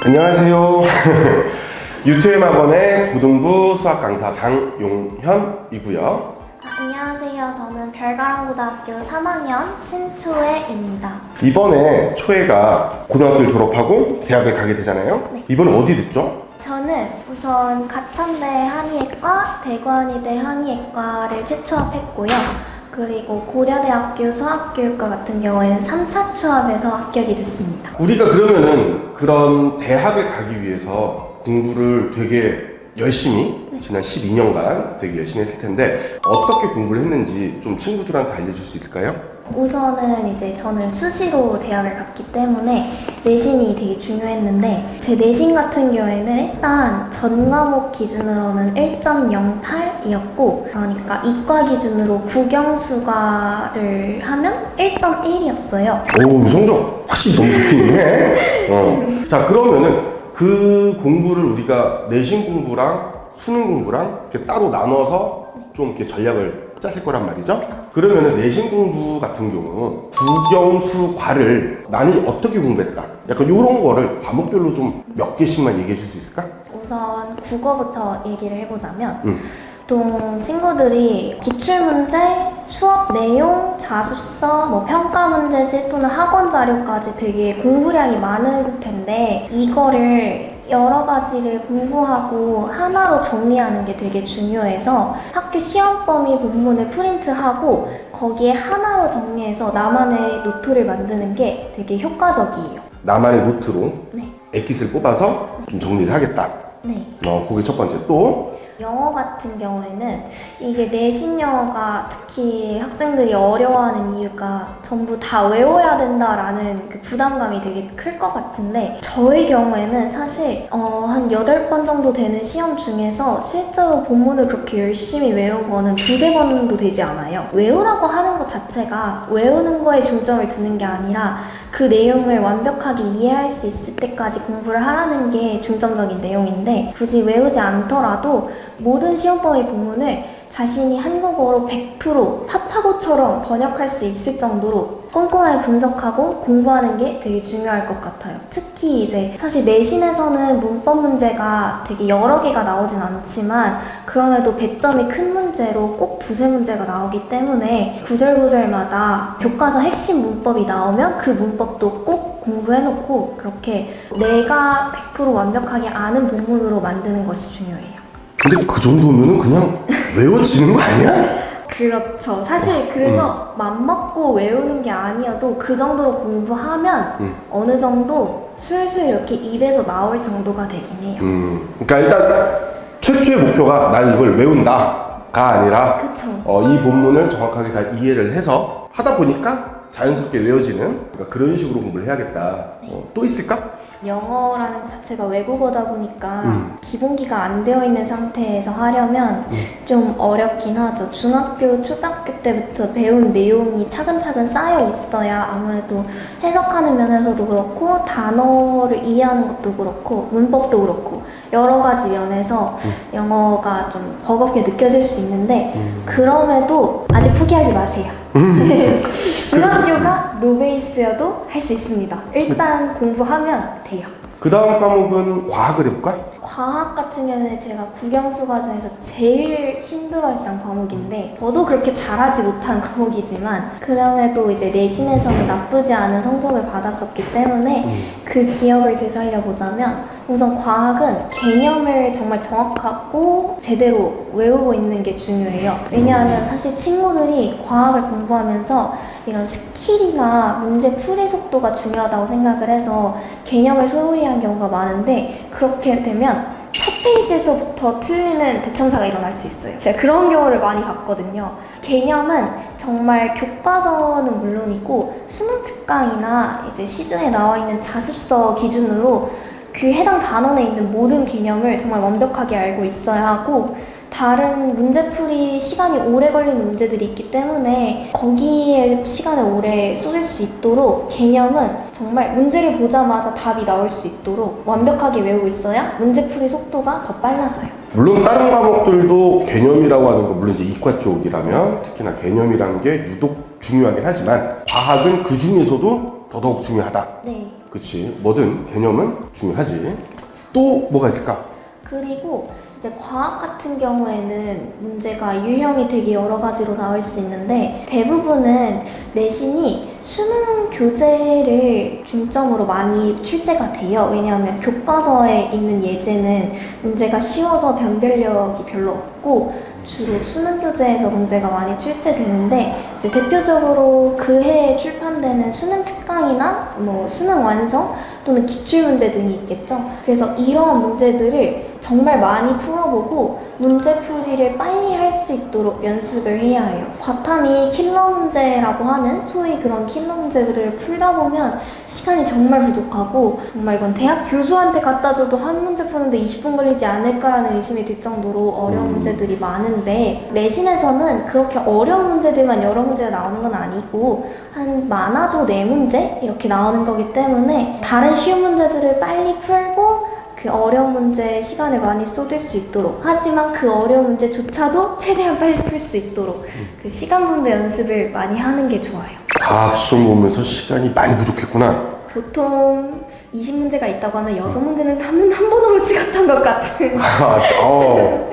안녕하세요. 유튜브학원의 고등부 수학 강사 장용현이고요. 안녕하세요. 저는 별가랑고등학교 3학년 신초혜입니다. 이번에 초혜가 고등학교를 졸업하고 대학을 가게 되잖아요. 네. 이번에 어디 됐죠? 저는 우선 가천대 한의학과, 대구한의대 한의학과를 최초합했고요. 그리고 고려대학교 수학교육과 같은 경우에는 3차 추합에서 합격이 됐습니다. 우리가 그러면은 그런 대학을 가기 위해서 공부를 되게 열심히 지난 12년간 되게 열심히 했을 텐데 어떻게 공부를 했는지 좀 친구들한테 알려줄 수 있을까요? 우선은 이제 저는 수시로 대학을 갔기 때문에 내신이 되게 중요했는데 제 내신 같은 경우에는 일단 전 과목 기준으로는 1.08이었고 그러니까 이과 기준으로 국영수과를 하면 1.1이었어요. 오, 성적 확실히 너무 좋긴 해. 자, 그러면은 그 공부를 우리가 내신 공부랑 수능 공부랑 이렇게 따로 나눠서 좀 이렇게 전략을 짰을 거란 말이죠. 그러면은 내신 공부 같은 경우 국영수과를 나는 어떻게 공부했다. 약간 이런 거를 과목별로 좀 몇 개씩만 얘기해 줄 수 있을까? 우선 국어부터 얘기를 해보자면 보통 친구들이 기출문제, 수업 내용, 자습서, 뭐 평가 문제집 또는 학원 자료까지 되게 공부량이 많을 텐데 이거를 여러 가지를 공부하고 하나로 정리하는 게 되게 중요해서 학교 시험 범위 본문을 프린트하고 거기에 하나로 정리해서 나만의 노트를 만드는 게 되게 효과적이에요. 나만의 노트로 네. 엑깃을 뽑아서 좀 정리를 하겠다. 네. 그게 첫 번째. 또 영어 같은 경우에는 이게 내신 영어가 특히 학생들이 어려워하는 이유가 전부 다 외워야 된다라는 그 부담감이 되게 클 것 같은데 저의 경우에는 사실 한 8번 정도 되는 시험 중에서 실제로 본문을 그렇게 열심히 외운 거는 두세 번도 되지 않아요. 외우라고 하는 것 자체가 외우는 거에 중점을 두는 게 아니라 그 내용을 완벽하게 이해할 수 있을 때까지 공부를 하라는 게 중점적인 내용인데 굳이 외우지 않더라도 모든 시험 범위 본문을 자신이 한국어로 100% 파파고처럼 번역할 수 있을 정도로 꼼꼼하게 분석하고 공부하는 게 되게 중요할 것 같아요. 특히 이제 사실 내신에서는 문법 문제가 되게 여러 개가 나오진 않지만 그럼에도 배점이 큰 문제로 꼭 두세 문제가 나오기 때문에 구절구절마다 교과서 핵심 문법이 나오면 그 문법도 꼭 공부해놓고 그렇게 내가 100% 완벽하게 아는 본문으로 만드는 것이 중요해요. 근데 그 정도면은 그냥 외워지는 거 아니야? 그렇죠. 사실 그래서 맘먹고 외우는 게 아니어도 그 정도로 공부하면 어느 정도 술술 이렇게 입에서 나올 정도가 되긴 해요. 그러니까 일단 최초의 목표가 난 이걸 외운다가 아니라 그쵸. 이 본문을 정확하게 다 이해를 해서 하다 보니까 자연스럽게 외워지는 그러니까 그런 식으로 공부를 해야겠다. 또 있을까? 영어라는 것 자체가 외국어다 보니까 기본기가 안 되어 있는 상태에서 하려면 좀 어렵긴 하죠. 중학교, 초등학교 때부터 배운 내용이 차근차근 쌓여 있어야 아무래도 해석하는 면에서도 그렇고 단어를 이해하는 것도 그렇고 문법도 그렇고 여러 가지 면에서 영어가 좀 버겁게 느껴질 수 있는데 그럼에도 아직 포기하지 마세요. 중학교가 노베이스여도 할 수 있습니다. 일단 공부하면 돼요. 그 다음 과목은 과학을 해볼까? 과학 같은 경우는 제가 국영수과 중에서 제일 힘들어했던 과목인데 저도 그렇게 잘하지 못한 과목이지만 그럼에도 이제 내신에서는 나쁘지 않은 성적을 받았었기 때문에 그 기억을 되살려보자면 우선 과학은 개념을 정말 정확하고 제대로 외우고 있는 게 중요해요. 왜냐하면 사실 친구들이 과학을 공부하면서 이런 스킬이나 문제 풀이 속도가 중요하다고 생각을 해서 개념을 소홀히 한 경우가 많은데 그렇게 되면 첫 페이지에서부터 틀리는 대참사가 일어날 수 있어요. 제가 그런 경우를 많이 봤거든요. 개념은 정말 교과서는 물론이고 수능 특강이나 이제 시중에 나와 있는 자습서 기준으로 그 해당 단원에 있는 모든 개념을 정말 완벽하게 알고 있어야 하고 다른 문제풀이 시간이 오래 걸리는 문제들이 있기 때문에 거기에 시간을 오래 쏟을 수 있도록 개념은 정말 문제를 보자마자 답이 나올 수 있도록 완벽하게 외우고 있어야 문제풀이 속도가 더 빨라져요. 물론 다른 과목들도 개념이라고 하는 거 물론 이제 이과 쪽이라면 특히나 개념이라는 게 유독 중요하긴 하지만 과학은 그 중에서도 더더욱 중요하다. 네. 그치. 뭐든 개념은 중요하지. 또 뭐가 있을까? 그리고 이제 과학 같은 경우에는 문제가 유형이 되게 여러 가지로 나올 수 있는데 대부분은 내신이 수능 교재를 중점으로 많이 출제가 돼요. 왜냐하면 교과서에 있는 예제는 문제가 쉬워서 변별력이 별로 없고 주로 수능 교재에서 문제가 많이 출제되는데 이제 대표적으로 그 해에 출판되는 수능 특강이나 뭐 수능 완성 또는 기출문제 등이 있겠죠. 그래서 이러한 문제들을 정말 많이 풀어보고 문제풀이를 빨리 할 수 있도록 연습을 해야 해요. 과탐이 킬러 문제라고 하는 소위 그런 킬러 문제들을 풀다 보면 시간이 정말 부족하고 정말 이건 대학 교수한테 갖다 줘도 한 문제 푸는데 20분 걸리지 않을까라는 의심이 들 정도로 어려운 문제들이 많은데 내신에서는 그렇게 어려운 문제들만 여러 문제가 나오는 건 아니고 한 많아도 4문제 이렇게 나오는 거기 때문에 다른 쉬운 문제들을 빨리 풀고 그 어려운 문제에 시간을 많이 쏟을 수 있도록 하지만 그 어려운 문제조차도 최대한 빨리 풀 수 있도록 그 시간 분배 연습을 많이 하는 게 좋아요. 과학 시험 보면서 시간이 많이 부족했구나. 보통 20문제가 있다고 하면 6문제는 한 번으로 찍었던 것 같은 또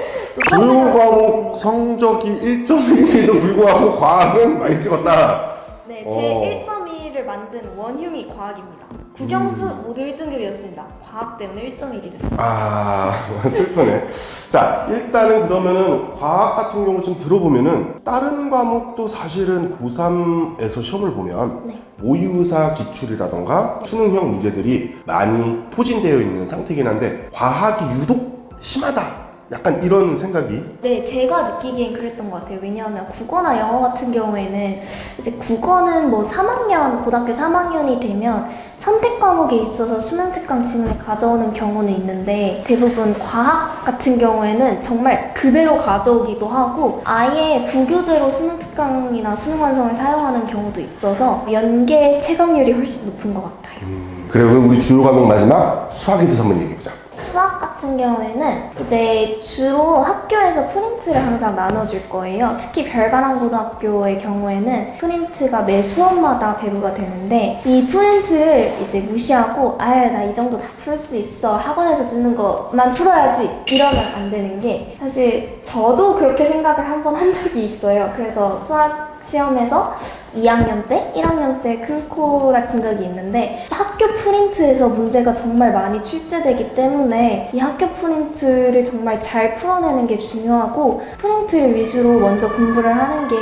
주요 사실은 과목 성적이 1.1에도 불구하고 과학은 많이 찍었다. 네, 제 1.2를 만든 원흉이 과학입니다. 국영수 모두 1등급이었습니다. 과학 때문에 1.1이 됐어요. 아, 슬프네. 자, 일단은 그러면은 과학 같은 경우 지금 들어보면은 다른 과목도 사실은 고3에서 시험을 보면 네. 모의고사 기출이라던가 수능형 문제들이 많이 포진되어 있는 상태긴 한데 과학이 유독 심하다. 약간 이런 생각이. 네, 제가 느끼기엔 그랬던 것 같아요. 왜냐하면 국어나 영어 같은 경우에는 이제 국어는 뭐 3학년, 고등학교 3학년이 되면 선택 과목에 있어서 수능 특강 지문을 가져오는 경우는 있는데 대부분 과학 같은 경우에는 정말 그대로 가져오기도 하고 아예 부교재로 수능 특강이나 수능 완성을 사용하는 경우도 있어서 연계 체감률이 훨씬 높은 것 같아요. 그래, 그럼 우리 주요 과목 마지막 수학에 대해서 한번 얘기해보자. 수학 같은 경우에는 이제 주로 학교에서 프린트를 항상 나눠줄 거예요. 특히 별가랑고등학교의 경우에는 프린트가 매 수업마다 배부가 되는데 이 프린트를 이제 무시하고 아예 나 이 정도 다 풀 수 있어 학원에서 주는 것만 풀어야지 이러면 안 되는 게 사실 저도 그렇게 생각을 한번 한 적이 있어요. 그래서 수학 시험에서 2학년 때, 1학년 때 큰 코 다친 적이 있는데 학교 프린트에서 문제가 정말 많이 출제되기 때문에 이 학교 프린트를 정말 잘 풀어내는 게 중요하고 프린트를 위주로 먼저 공부를 하는 게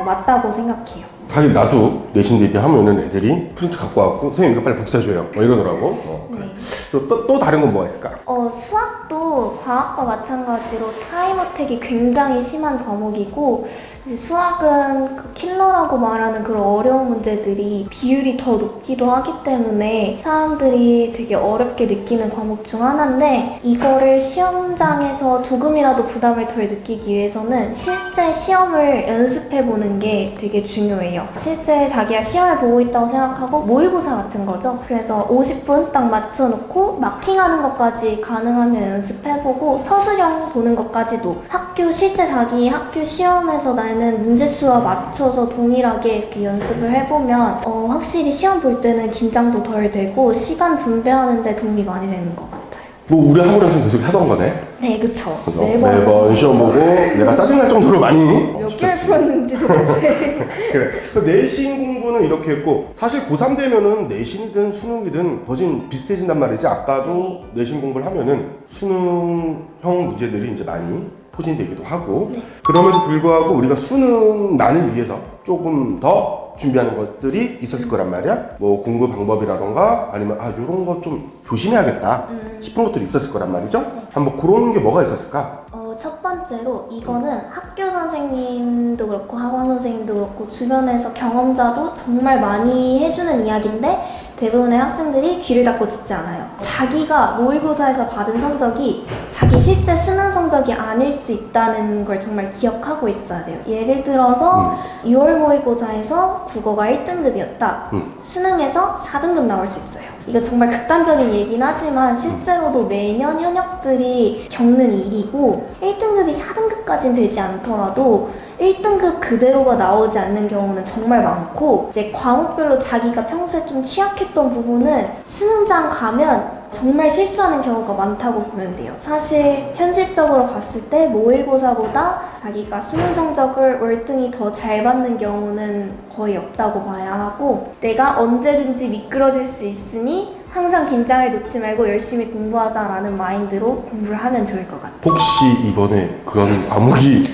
맞다고 생각해요. 사실 나도 내신 대비하면은 애들이 프린트 갖고 와갖고 선생님 이거 빨리 복사해줘요 뭐 이러더라고. 그래. 네. 또 다른 건 뭐가 있을까? 수학도 과학과 마찬가지로 타임 어택이 굉장히 심한 과목이고 이제 수학은 그 킬러라고 말하는 그런 어려운 문제들이 비율이 더 높기도 하기 때문에 사람들이 되게 어렵게 느끼는 과목 중 하나인데 이거를 시험장에서 조금이라도 부담을 덜 느끼기 위해서는 실제 시험을 연습해보는 게 되게 중요해요. 실제 자기가 시험을 보고 있다고 생각하고 모의고사 같은 거죠. 그래서 50분 딱 맞춰놓고 마킹하는 것까지 가능하면 연습해보고 서술형 보는 것까지도 실제 자기 학교 시험에서 나는 문제수와 맞춰서 동일하게 이렇게 연습을 해보면 확실히 시험 볼 때는 긴장도 덜 되고 시간 분배하는 데 도움이 많이 되는 것 같아요. 뭐 우리 학원에서 계속 하던 거네. 네, 그쵸. 그죠? 매번 시험 보고 내가 짜증날 정도로 많이 몇 개를 풀었는지도 그래. 그래. 내신 공부는 이렇게 했고 사실 고3 되면은 내신이든 수능이든 거진 비슷해진단 말이지. 아까도 내신 공부를 하면은 수능형 문제들이 이제 많이 포진되기도 하고 그럼에도 불구하고 우리가 수능 난을 위해서 조금 더 준비하는 것들이 있었을 거란 말이야. 뭐 공부 방법이라던가 아니면 이런 거 좀 조심해야겠다 싶은 것들이 있었을 거란 말이죠. 한번 그런 게 뭐가 있었을까? 첫 번째로 이거는 학교 선생님도 그렇고 학원 선생님도 그렇고 주변에서 경험자도 정말 많이 해주는 이야기인데 대부분의 학생들이 귀를 닫고 듣지 않아요. 자기가 모의고사에서 받은 성적이 자기 실제 수능 성적이 아닐 수 있다는 걸 정말 기억하고 있어야 돼요. 예를 들어서 6월 모의고사에서 국어가 1등급이었다. 수능에서 4등급 나올 수 있어요. 이건 정말 극단적인 얘기긴 하지만 실제로도 매년 현역들이 겪는 일이고 1등급이 4등급까지는 되지 않더라도 1등급 그대로가 나오지 않는 경우는 정말 많고 이제 과목별로 자기가 평소에 좀 취약했던 부분은 수능장 가면 정말 실수하는 경우가 많다고 보면 돼요. 사실 현실적으로 봤을 때 모의고사보다 자기가 수능 성적을 월등히 더 잘 받는 경우는 거의 없다고 봐야 하고 내가 언제든지 미끄러질 수 있으니 항상 긴장을 놓지 말고 열심히 공부하자라는 마인드로 공부를 하면 좋을 것 같아요. 혹시 이번에 그런 과목이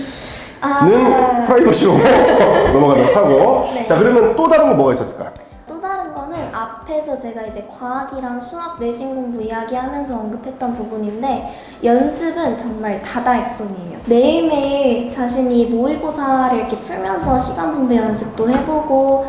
는 프라이버시로 넘어가도록 하고 네. 자 그러면 또 다른 거 뭐가 있었을까요? 또 다른 거는 앞에서 제가 이제 과학이랑 수학 내신 공부 이야기하면서 언급했던 부분인데 연습은 정말 다다익선이에요. 매일매일 자신이 모의고사를 이렇게 풀면서 시간 분배 연습도 해보고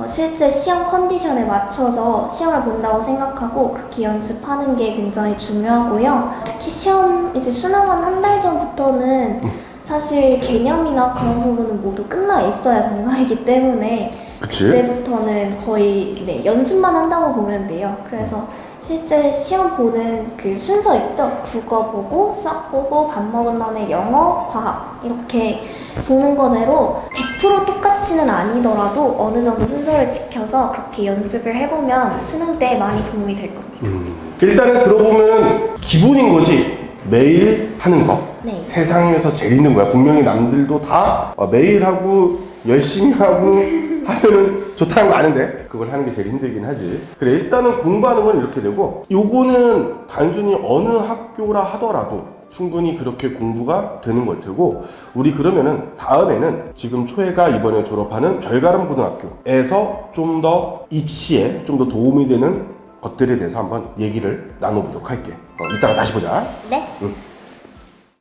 실제 시험 컨디션에 맞춰서 시험을 본다고 생각하고 그렇게 연습하는 게 굉장히 중요하고요. 특히 시험 이제 수능은 한 달 전부터는 사실 개념이나 그런 부분은 모두 끝나 있어야 정상이기 때문에 그치? 그때부터는 거의 연습만 한다고 보면 돼요. 그래서 실제 시험 보는 그 순서 있죠? 국어 보고, 수학 보고, 밥 먹은 다음에 영어, 과학 이렇게 보는 거대로 100% 똑같이는 아니더라도 어느 정도 순서를 지켜서 그렇게 연습을 해보면 수능 때 많이 도움이 될 겁니다. 일단은 들어보면은 기본인 거지 매일 하는 거 네. 세상에서 제일 힘든 거야. 분명히 남들도 다 매일 하고 열심히 하고 하면은 좋다는 거 아는데 그걸 하는 게 제일 힘들긴 하지. 그래 일단은 공부하는 건 이렇게 되고 요거는 단순히 어느 학교라 하더라도 충분히 그렇게 공부가 되는 걸 테고 우리 그러면은 다음에는 지금 초혜가 이번에 졸업하는 별가름 고등학교에서 좀 더 입시에 좀 더 도움이 되는 것들에 대해서 한번 얘기를 나눠보도록 할게. 이따가 다시 보자. 네. 응.